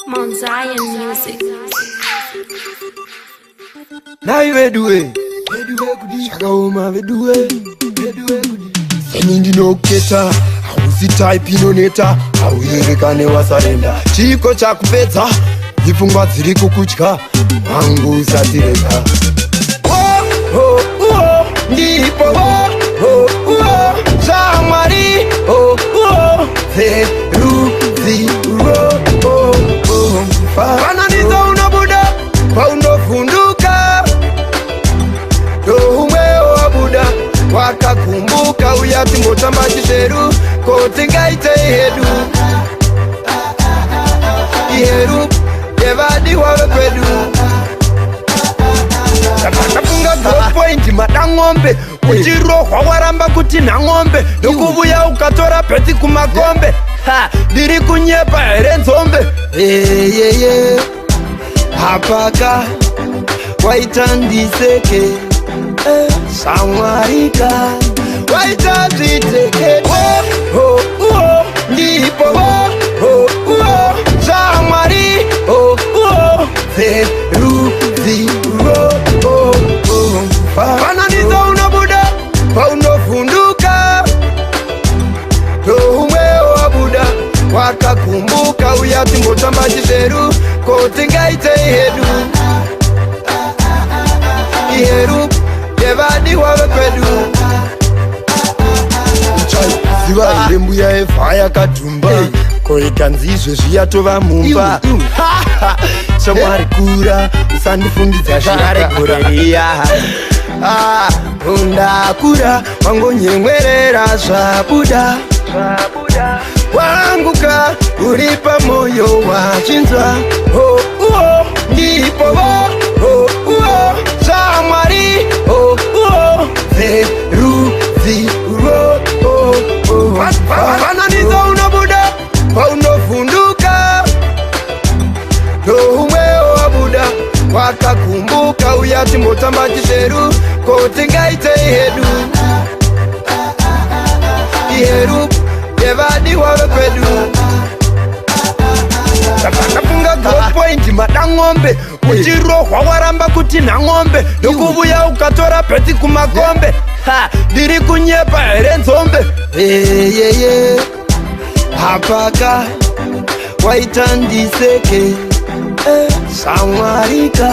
Mount Zion Music. Now you do it. Shakauma do it. Enindi no keta. Hausi type inoneta. Hauyerekane wasarenda. Chiko cha kupedza. Zifungwa ziri kukutya. Wangu usatireka. Oh, oh, oh. Ndipo oh, oh, oh. Shamari. Oh, oh. Feruzi. Oh, oh, oh. Fananiza unabuda. Paunofunduka. Umweo wabuda. Wakakumbuka uyati ngotamba chisheru. Kotingaite ihedu. Iheru. Yevadi wawe kwedu. Nafunga goal point madangombe. Uchirohwa waramba kuti nangombe. Nukubuya ukatora peti kumakombe. Diri kunyepa ere nzombe. Hapaka waitandiseke Samwarika waitaziteke. Oh, oh, oh. Ndipo oh, oh, oh. Samwari oh, oh. Feruzi oh, oh, oh. Fananiza unabuda paunofunduka. Umweo wabuda wakakumbuka uyati ngotamba chisheru. Kotingaite ihedu. Iheru yevadi wawe kwedu. Ziva lembu ya efa ya katumba. Koikanzizwe zviatova mumba. Shamwari kura usandifundidza zvare kureria. Undakura wangonyemwerera zvabuda. Wanguka uripa moyo wachinzwa. Oh, oh, ndipo oh, oh, oh. Shamwari oh, oh. Feruzi oh, oh, oh. Fananiza unabuda paunofunduka. Umweo wabuda wakakumbuka uyati ngotamba chisheru. Kotingaite ihedu. Iheru yevadi wawe kwedu. Nafunga goal point madangombe. Uchirohwa waramba kuti nangombe. Nukubuya ukatora peti kumakombe. Diri kunyepa ere nzombe. Hapaka waitandiseke Samwarika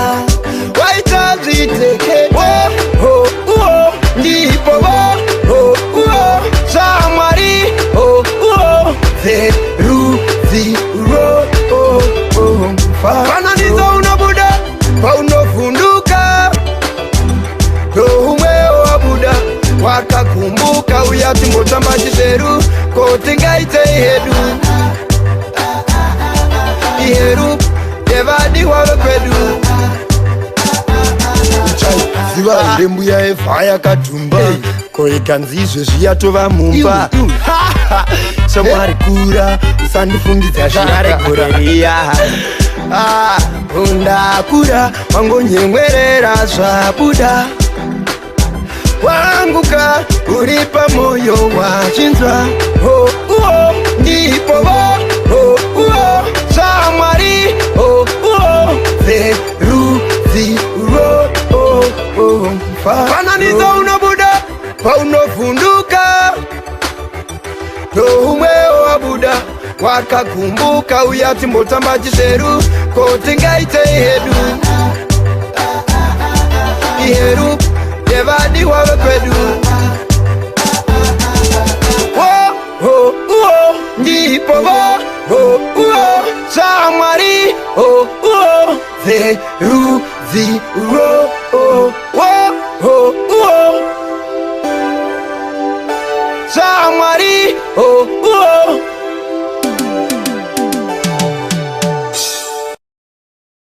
waitaziteke. Oh, oh, oh. Ndipo oh, oh, oh. Samwari oh, oh. Feruzi oh, oh, oh. Fananiza unabuda paunofunduka. Umweo wabuda wakakumbuka uyati ngotamba chisheru. Kotingaite ihedu. Iheru yevadi wawe kwedu. Ziva lembu ya efa ya katumba. Koikanzizwe zviatova mumba. Shamwari kura usandifundidza zvare kureria. Undakura wangonyemwerera zvabuda. Wanguka uripa moyo wachinzwa. Oh, oh. Ndipo oh, oh, oh. Shamwari oh, oh. Feruzi oh, oh, oh. Fananiza unabuda paunofunduka. Umweo wabuda wakakumbuka uyati ngotamba chisheru. Kotingaite ihedu. Iheru yevadi wawe kwedu. Oh, oh, oh. Ndipo oh, oh, oh. Samwari oh, oh. Feruzi oh, oh, oh, oh. Samwari oh, oh.